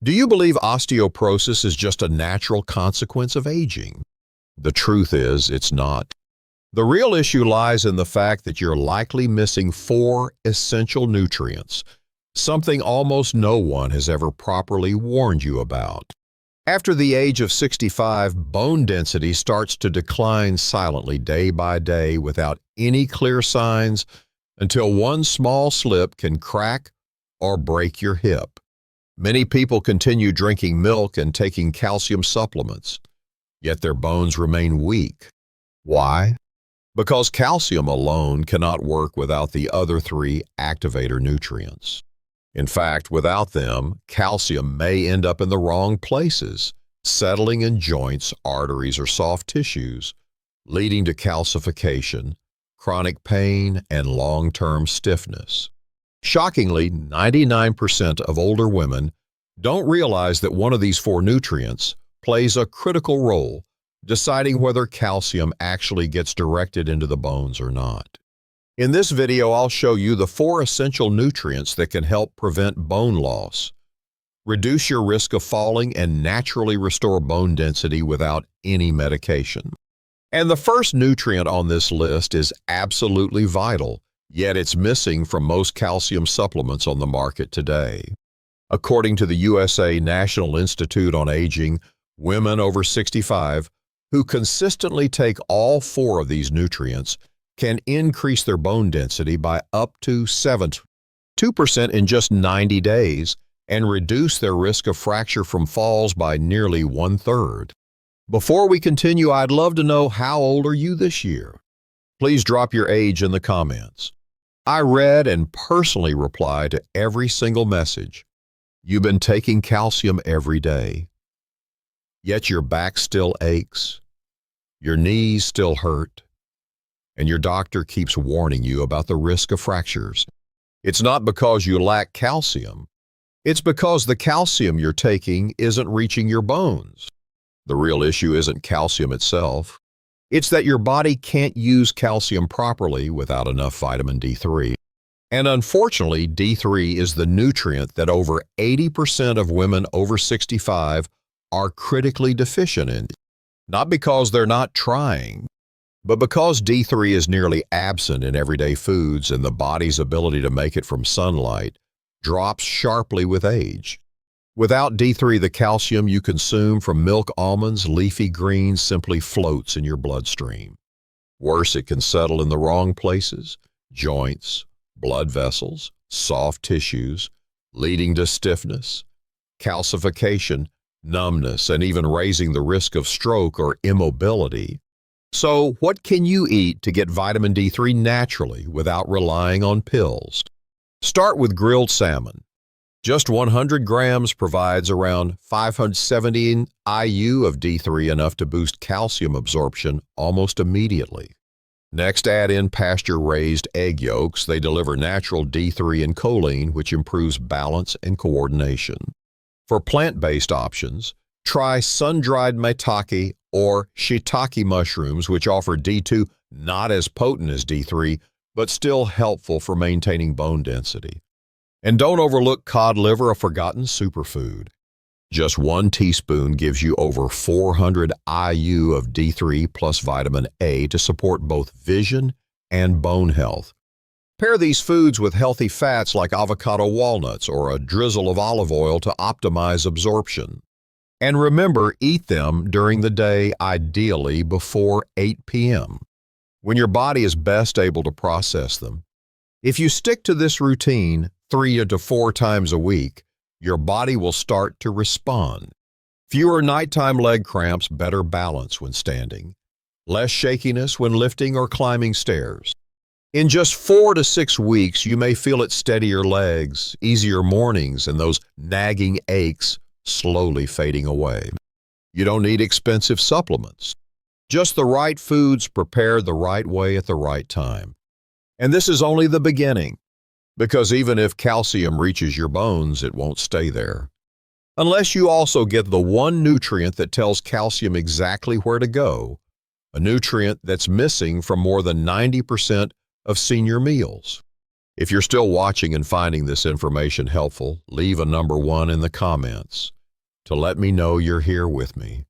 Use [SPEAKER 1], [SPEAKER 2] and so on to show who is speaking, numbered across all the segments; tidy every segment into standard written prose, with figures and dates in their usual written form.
[SPEAKER 1] Do you believe osteoporosis is just a natural consequence of aging? The truth is, it's not. The real issue lies in the fact that you're likely missing four essential nutrients, something almost no one has ever properly warned you about. After the age of 65, bone density starts to decline silently day by day without any clear signs until one small slip can crack or break your hip. Many people continue drinking milk and taking calcium supplements, yet their bones remain weak. Why? Because calcium alone cannot work without the other three activator nutrients. In fact, without them, calcium may end up in the wrong places, settling in joints, arteries, or soft tissues, leading to calcification, chronic pain, and long-term stiffness. Shockingly, 99% of older women don't realize that one of these four nutrients plays a critical role deciding whether calcium actually gets directed into the bones or not. In this video, I'll show you the four essential nutrients that can help prevent bone loss, reduce your risk of falling, and naturally restore bone density without any medication. And the first nutrient on this list is absolutely vital, yet it's missing from most calcium supplements on the market today. According to the USA National Institute on Aging, women over 65 who consistently take all four of these nutrients can increase their bone density by up to 2% in just 90 days and reduce their risk of fracture from falls by nearly 1/3. Before we continue, I'd love to know, how old are you this year? Please drop your age in the comments. I read and personally reply to every single message. You've been taking calcium every day, yet your back still aches, your knees still hurt, and your doctor keeps warning you about the risk of fractures. It's not because you lack calcium. It's because the calcium you're taking isn't reaching your bones. The real issue isn't calcium itself. It's that your body can't use calcium properly without enough vitamin D3. And unfortunately, D3 is the nutrient that over 80% of women over 65 are critically deficient in. Not because they're not trying, but because D3 is nearly absent in everyday foods and the body's ability to make it from sunlight drops sharply with age. Without D3, the calcium you consume from milk, almonds, leafy greens simply floats in your bloodstream. Worse, it can settle in the wrong places, joints, blood vessels, soft tissues, leading to stiffness, calcification, numbness, and even raising the risk of stroke or immobility. So, what can you eat to get vitamin D3 naturally without relying on pills? Start with grilled salmon. Just 100 grams provides around 570 IU of D3, enough to boost calcium absorption almost immediately. Next, add in pasture-raised egg yolks. They deliver natural D3 and choline, which improves balance and coordination. For plant-based options, try sun-dried maitake or shiitake mushrooms, which offer D2, not as potent as D3, but still helpful for maintaining bone density. And don't overlook cod liver, a forgotten superfood. Just 1 teaspoon gives you over 400 IU of D3 plus vitamin A to support both vision and bone health. Pair these foods with healthy fats like avocado walnuts or a drizzle of olive oil to optimize absorption. And remember, eat them during the day, ideally before 8 p.m., when your body is best able to process them. If you stick to this routine 3 to 4 times a week, your body will start to respond. Fewer nighttime leg cramps, better balance when standing, less shakiness when lifting or climbing stairs. In just 4 to 6 weeks, you may feel it: steadier legs, easier mornings, and those nagging aches slowly fading away. You don't need expensive supplements. Just the right foods prepared the right way at the right time. And this is only the beginning, because even if calcium reaches your bones, it won't stay there. Unless you also get the one nutrient that tells calcium exactly where to go, a nutrient that's missing from more than 90% of senior meals. If you're still watching and finding this information helpful, leave a number 1 in the comments to let me know you're here with me.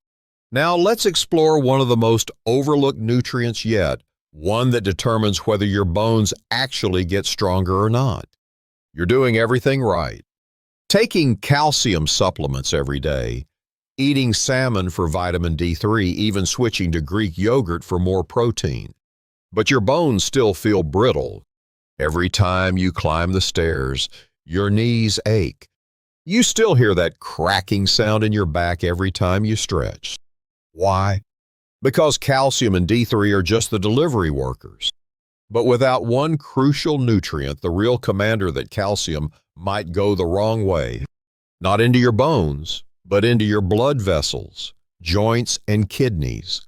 [SPEAKER 1] Now let's explore one of the most overlooked nutrients yet, one that determines whether your bones actually get stronger or not. You're doing everything right. Taking calcium supplements every day, eating salmon for vitamin D3, even switching to Greek yogurt for more protein. But your bones still feel brittle. Every time you climb the stairs, your knees ache. You still hear that cracking sound in your back every time you stretch. Why? Because calcium and D3 are just the delivery workers. But without one crucial nutrient, the real commander, that calcium might go the wrong way. Not into your bones, but into your blood vessels, joints, and kidneys.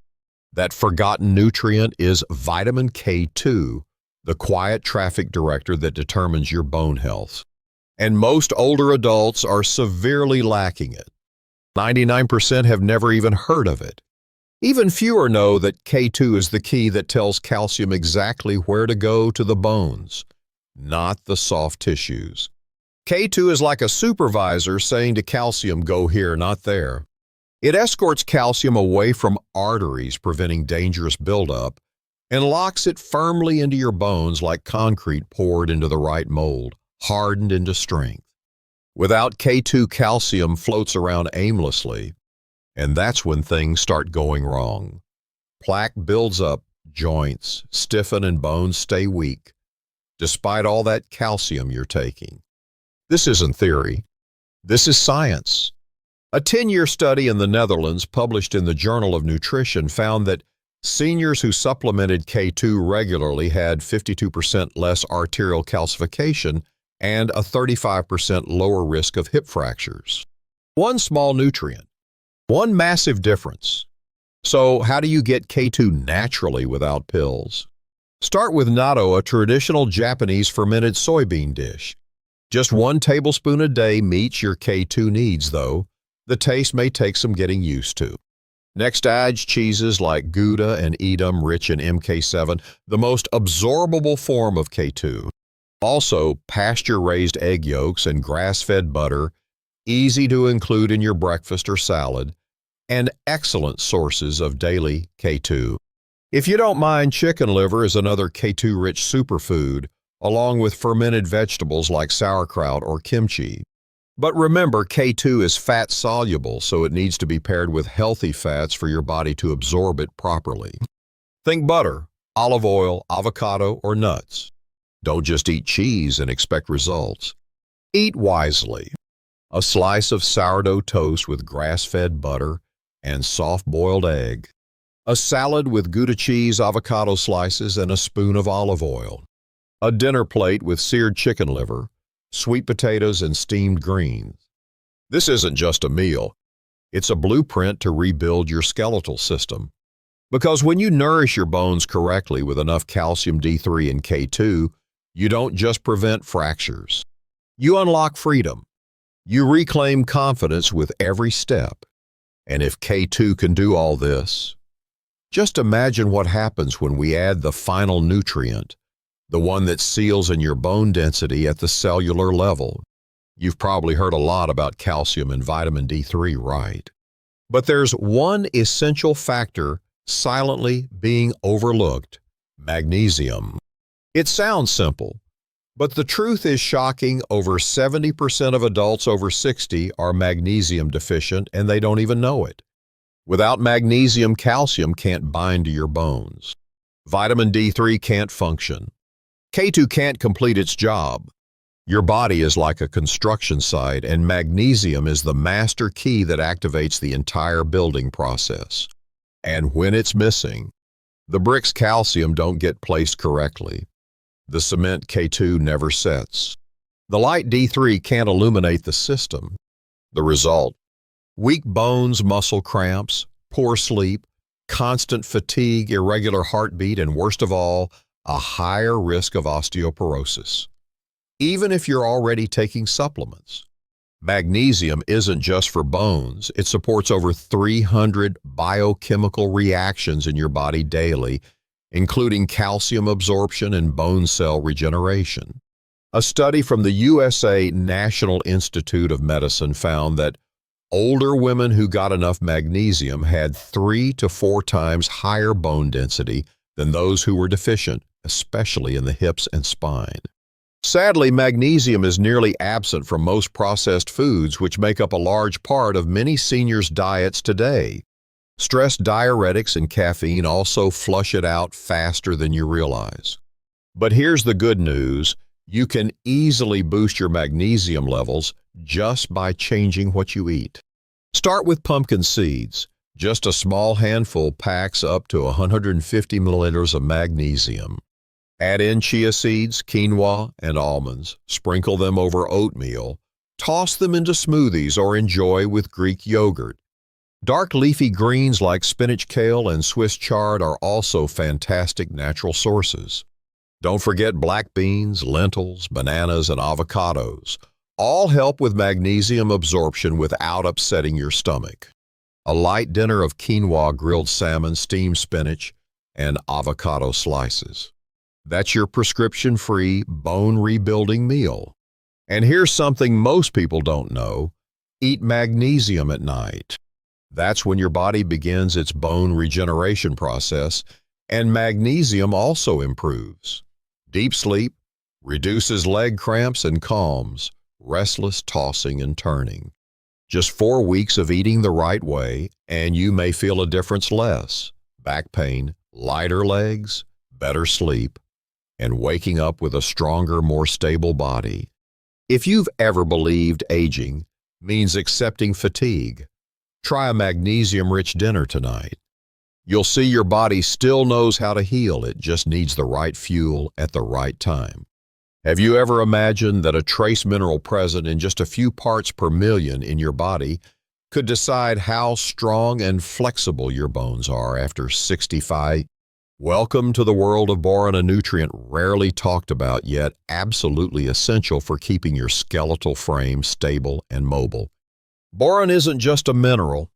[SPEAKER 1] That forgotten nutrient is vitamin K2, the quiet traffic director that determines your bone health. And most older adults are severely lacking it. 99% have never even heard of it. Even fewer know that K2 is the key that tells calcium exactly where to go to the bones, not the soft tissues. K2 is like a supervisor saying to calcium, go here, not there. It escorts calcium away from arteries, preventing dangerous buildup, and locks it firmly into your bones like concrete poured into the right mold, hardened into strength. Without K2, calcium floats around aimlessly, and that's when things start going wrong. Plaque builds up, joints stiffen, and bones stay weak, despite all that calcium you're taking. This isn't theory. This is science. A 10-year study in the Netherlands published in the Journal of Nutrition found that seniors who supplemented K2 regularly had 52% less arterial calcification and a 35% lower risk of hip fractures. One small nutrient, one massive difference. So how do you get K2 naturally without pills? Start with natto, a traditional Japanese fermented soybean dish. Just 1 tablespoon a day meets your K2 needs, though. The taste may take some getting used to. Next, add cheeses like Gouda and Edam, rich in MK7, the most absorbable form of K2. Also, pasture-raised egg yolks and grass-fed butter, easy to include in your breakfast or salad, and excellent sources of daily K2. If you don't mind, chicken liver is another K2-rich superfood, along with fermented vegetables like sauerkraut or kimchi. But remember, K2 is fat-soluble, so it needs to be paired with healthy fats for your body to absorb it properly. Think butter, olive oil, avocado, or nuts. Don't just eat cheese and expect results. Eat wisely. A slice of sourdough toast with grass-fed butter and soft-boiled egg. A salad with Gouda cheese, avocado slices, and a spoon of olive oil. A dinner plate with seared chicken liver, sweet potatoes, and steamed greens. This isn't just a meal. It's a blueprint to rebuild your skeletal system. Because when you nourish your bones correctly with enough calcium, D3, and K2, you don't just prevent fractures. You unlock freedom. You reclaim confidence with every step. And if K2 can do all this, just imagine what happens when we add the final nutrient, the one that seals in your bone density at the cellular level. You've probably heard a lot about calcium and vitamin D3, right? But there's one essential factor silently being overlooked: magnesium. It sounds simple, but the truth is shocking. Over 70% of adults over 60 are magnesium deficient, and they don't even know it. Without magnesium, calcium can't bind to your bones. Vitamin D3 can't function. K2 can't complete its job. Your body is like a construction site, and magnesium is the master key that activates the entire building process. And when it's missing, the bricks calcium don't get placed correctly. The cement K2 never sets. The light D3 can't illuminate the system. The result: weak bones, muscle cramps, poor sleep, constant fatigue, irregular heartbeat, and worst of all, a higher risk of osteoporosis. Even if you're already taking supplements. Magnesium isn't just for bones. It supports over 300 biochemical reactions in your body daily, including calcium absorption and bone cell regeneration. A study from the USA National Institute of Medicine found that older women who got enough magnesium had 3 to 4 times higher bone density than those who were deficient, especially in the hips and spine. Sadly, magnesium is nearly absent from most processed foods, which make up a large part of many seniors' diets today. Stress diuretics and caffeine also flush it out faster than you realize. But here's the good news. You can easily boost your magnesium levels just by changing what you eat. Start with pumpkin seeds. Just a small handful packs up to 150 milliliters of magnesium. Add in chia seeds, quinoa, and almonds. Sprinkle them over oatmeal. Toss them into smoothies or enjoy with Greek yogurt. Dark leafy greens like spinach, kale, and Swiss chard are also fantastic natural sources. Don't forget black beans, lentils, bananas, and avocados. All help with magnesium absorption without upsetting your stomach. A light dinner of quinoa, grilled salmon, steamed spinach, and avocado slices. That's your prescription-free, bone-rebuilding meal. And here's something most people don't know. Eat magnesium at night. That's when your body begins its bone regeneration process, and magnesium also improves. Deep sleep reduces leg cramps and calms restless tossing and turning. Just 4 weeks of eating the right way, and you may feel a difference: less back pain, lighter legs, better sleep, and waking up with a stronger, more stable body. If you've ever believed aging means accepting fatigue, try a magnesium-rich dinner tonight. You'll see your body still knows how to heal. It just needs the right fuel at the right time. Have you ever imagined that a trace mineral present in just a few parts per million in your body could decide how strong and flexible your bones are after 65? Welcome to the world of boron, a nutrient rarely talked about yet absolutely essential for keeping your skeletal frame stable and mobile. Boron isn't just a mineral.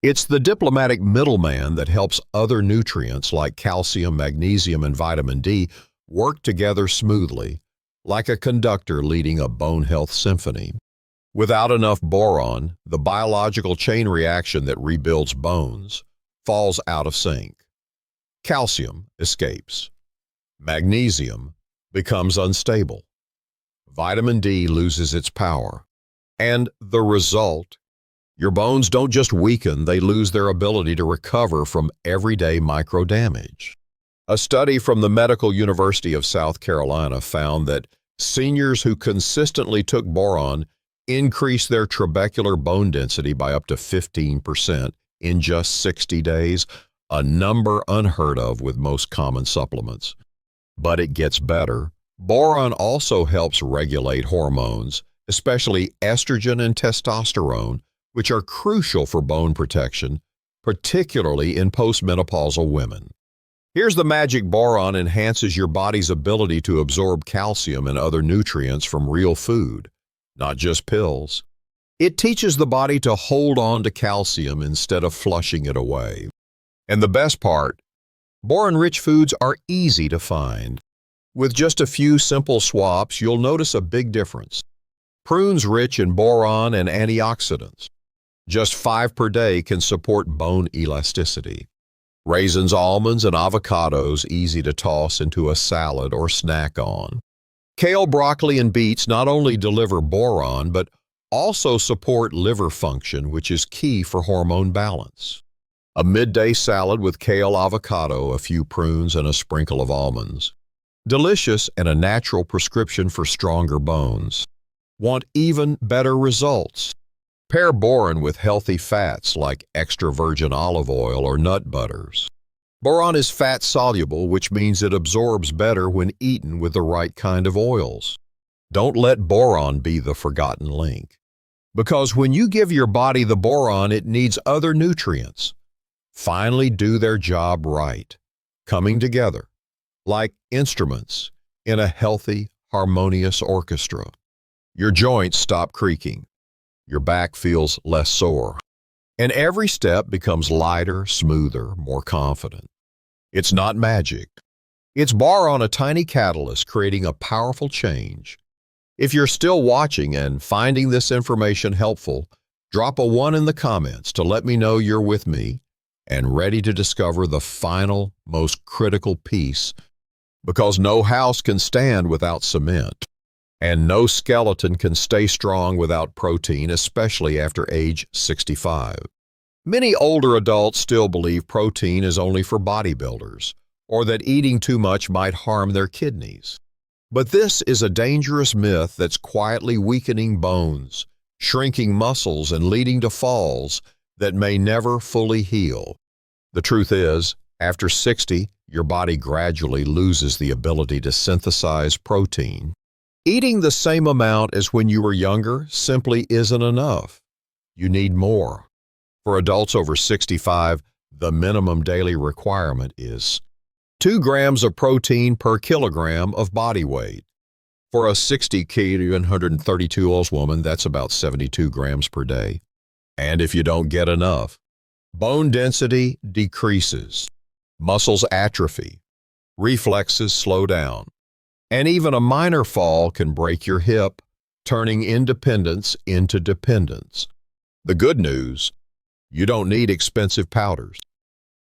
[SPEAKER 1] It's the diplomatic middleman that helps other nutrients like calcium, magnesium, and vitamin D work together smoothly, like a conductor leading a bone health symphony. Without enough boron, the biological chain reaction that rebuilds bones falls out of sync. Calcium escapes. Magnesium becomes unstable. Vitamin D loses its power. And the result: your bones don't just weaken, they lose their ability to recover from everyday microdamage. A study from the Medical University of South Carolina found that seniors who consistently took boron increased their trabecular bone density by up to 15% in just 60 days, a number unheard of with most common supplements. But it gets better. Boron also helps regulate hormones, especially estrogen and testosterone, which are crucial for bone protection, particularly in postmenopausal women. Here's the magic: boron enhances your body's ability to absorb calcium and other nutrients from real food, not just pills. It teaches the body to hold on to calcium instead of flushing it away. And the best part, boron-rich foods are easy to find. With just a few simple swaps, you'll notice a big difference. Prunes rich in boron and antioxidants. Just 5 per day can support bone elasticity. Raisins, almonds, and avocados easy to toss into a salad or snack on. Kale, broccoli, and beets not only deliver boron, but also support liver function, which is key for hormone balance. A midday salad with kale, avocado, a few prunes, and a sprinkle of almonds. Delicious and a natural prescription for stronger bones. Want even better results? Pair boron with healthy fats like extra virgin olive oil or nut butters. Boron is fat-soluble, which means it absorbs better when eaten with the right kind of oils. Don't let boron be the forgotten link. Because when you give your body the boron, it needs other nutrients. Finally do their job right, coming together like instruments in a healthy, harmonious orchestra. Your joints stop creaking. Your back feels less sore. And every step becomes lighter, smoother, more confident. It's not magic. It's boron, a tiny catalyst creating a powerful change. If you're still watching and finding this information helpful, drop a 1 in the comments to let me know you're with me and ready to discover the final, most critical piece, because no house can stand without cement, and no skeleton can stay strong without protein, especially after age 65. Many older adults still believe protein is only for bodybuilders, or that eating too much might harm their kidneys. But this is a dangerous myth that's quietly weakening bones, shrinking muscles, and leading to falls that may never fully heal. The truth is, after 60, your body gradually loses the ability to synthesize protein. Eating the same amount as when you were younger simply isn't enough. You need more. For adults over 65, the minimum daily requirement is 2 grams of protein per kilogram of body weight. For a 60 kg, 132 woman, that's about 72 grams per day. And if you don't get enough, bone density decreases, muscles atrophy, reflexes slow down, and even a minor fall can break your hip, turning independence into dependence. The good news, you don't need expensive powders.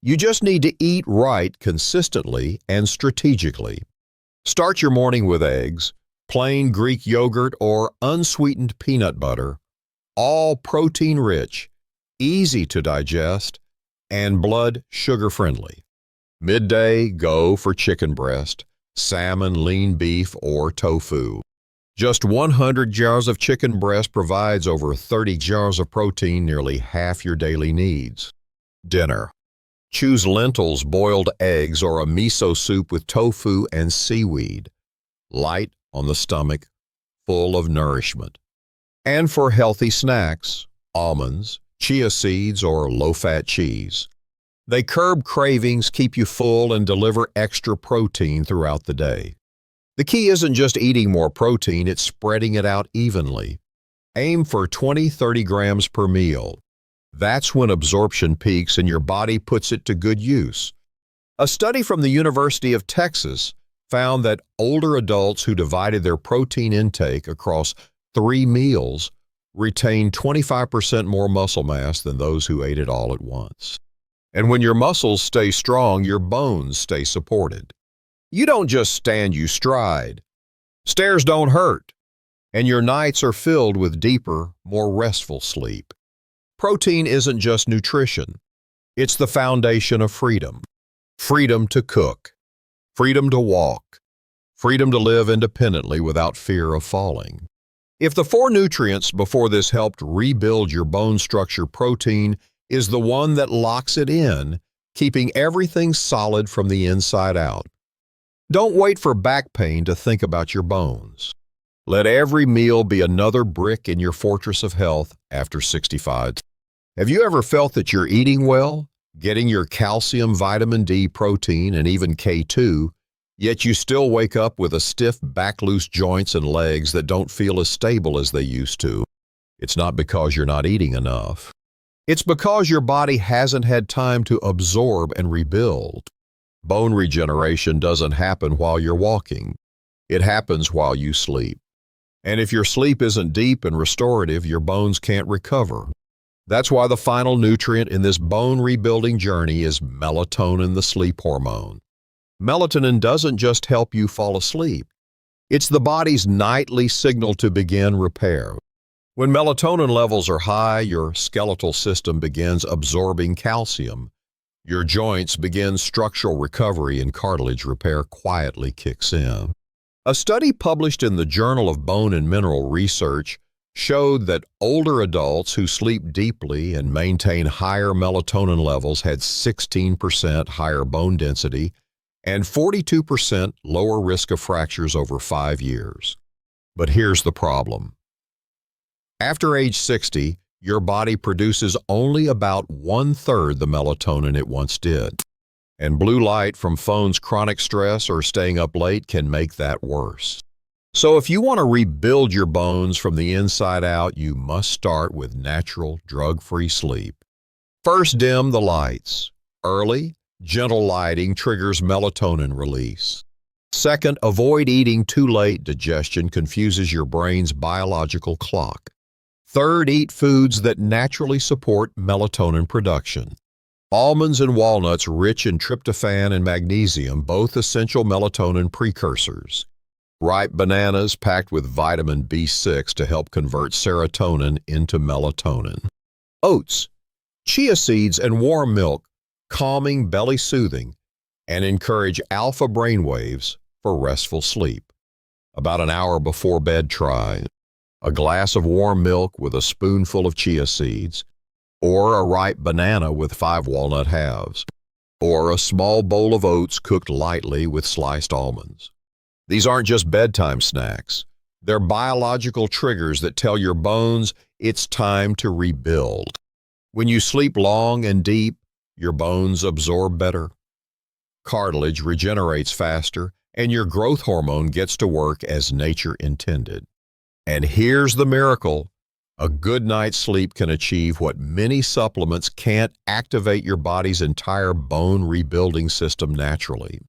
[SPEAKER 1] You just need to eat right consistently and strategically. Start your morning with eggs, plain Greek yogurt, or unsweetened peanut butter, all protein-rich, easy to digest, and blood sugar-friendly. Midday, go for chicken breast, salmon, lean beef, or tofu. Just 100 jars of chicken breast provides over 30 jars of protein, nearly half your daily needs. Dinner. Choose lentils, boiled eggs, or a miso soup with tofu and seaweed. Light on the stomach, full of nourishment. And for healthy snacks, almonds, chia seeds, or low-fat cheese. They curb cravings, keep you full, and deliver extra protein throughout the day. The key isn't just eating more protein, it's spreading it out evenly. Aim for 20-30 grams per meal. That's when absorption peaks and your body puts it to good use. A study from the University of Texas found that older adults who divided their protein intake across 3 meals retained 25% more muscle mass than those who ate it all at once. And when your muscles stay strong, your bones stay supported. You don't just stand, you stride. Stairs don't hurt, and your nights are filled with deeper, more restful sleep. Protein isn't just nutrition. It's the foundation of freedom. Freedom to cook. Freedom to walk. Freedom to live independently without fear of falling. If the 4 nutrients before this helped rebuild your bone structure, protein is the one that locks it in, keeping everything solid from the inside out. Don't wait for back pain to think about your bones. Let every meal be another brick in your fortress of health after 65. Have you ever felt that you're eating well, getting your calcium, vitamin D, protein, and even K2, yet you still wake up with a stiff back, loose joints and legs that don't feel as stable as they used to? It's not because you're not eating enough. It's because your body hasn't had time to absorb and rebuild. Bone regeneration doesn't happen while you're walking. It happens while you sleep. And if your sleep isn't deep and restorative, your bones can't recover. That's why the final nutrient in this bone rebuilding journey is melatonin, the sleep hormone. Melatonin doesn't just help you fall asleep. It's the body's nightly signal to begin repair. When melatonin levels are high, your skeletal system begins absorbing calcium. Your joints begin structural recovery, and cartilage repair quietly kicks in. A study published in the Journal of Bone and Mineral Research showed that older adults who sleep deeply and maintain higher melatonin levels had 16% higher bone density and 42% lower risk of fractures over 5 years. But here's the problem. After age 60, your body produces only about 1/3 the melatonin it once did. And blue light from phones, chronic stress, or staying up late can make that worse. So if you want to rebuild your bones from the inside out, you must start with natural, drug-free sleep. First, dim the lights. Early, gentle lighting triggers melatonin release. Second, avoid eating too late. Digestion confuses your brain's biological clock. Third, eat foods that naturally support melatonin production. Almonds and walnuts rich in tryptophan and magnesium, both essential melatonin precursors. Ripe bananas packed with vitamin B6 to help convert serotonin into melatonin. Oats, chia seeds, and warm milk, calming, belly-soothing, and encourage alpha brainwaves for restful sleep. About an hour before bed, try a glass of warm milk with a spoonful of chia seeds, or a ripe banana with 5 walnut halves, or a small bowl of oats cooked lightly with sliced almonds. These aren't just bedtime snacks. They're biological triggers that tell your bones it's time to rebuild. When you sleep long and deep, your bones absorb better. Cartilage regenerates faster, and your growth hormone gets to work as nature intended. And here's the miracle. A good night's sleep can achieve what many supplements can't: activate your body's entire bone rebuilding system naturally.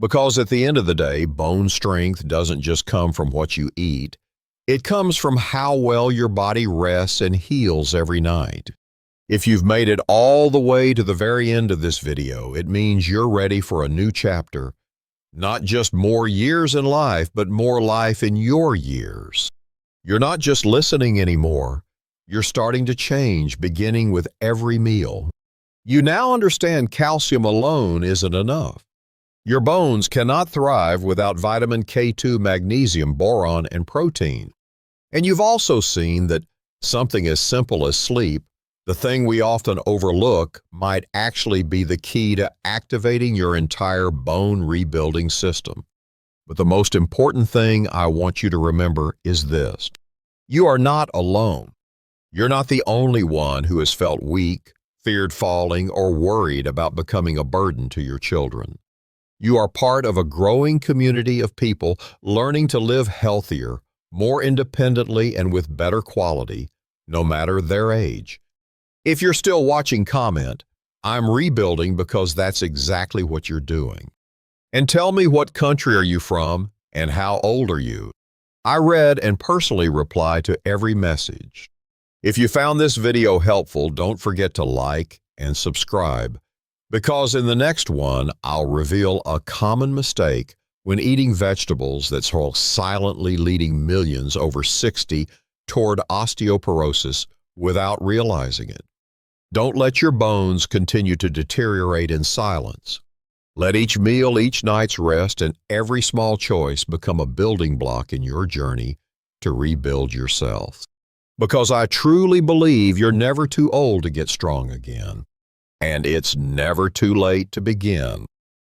[SPEAKER 1] Because at the end of the day, bone strength doesn't just come from what you eat. It comes from how well your body rests and heals every night. If you've made it all the way to the very end of this video, it means you're ready for a new chapter. Not just more years in life, but more life in your years. You're not just listening anymore. You're starting to change, beginning with every meal. You now understand calcium alone isn't enough. Your bones cannot thrive without vitamin K2, magnesium, boron, and protein. And you've also seen that something as simple as sleep, the thing we often overlook, might actually be the key to activating your entire bone rebuilding system. But the most important thing I want you to remember is this: you are not alone. You're not the only one who has felt weak, feared falling, or worried about becoming a burden to your children. You are part of a growing community of people learning to live healthier, more independently, and with better quality, no matter their age. If you're still watching, comment, "I'm rebuilding," because that's exactly what you're doing. And tell me, what country are you from and how old are you? I read and personally reply to every message. If you found this video helpful, don't forget to like and subscribe, because in the next one, I'll reveal a common mistake when eating vegetables that's silently leading millions over 60 toward osteoporosis without realizing it. Don't let your bones continue to deteriorate in silence. Let each meal, each night's rest, and every small choice become a building block in your journey to rebuild yourself. Because I truly believe you're never too old to get strong again, and it's never too late to begin.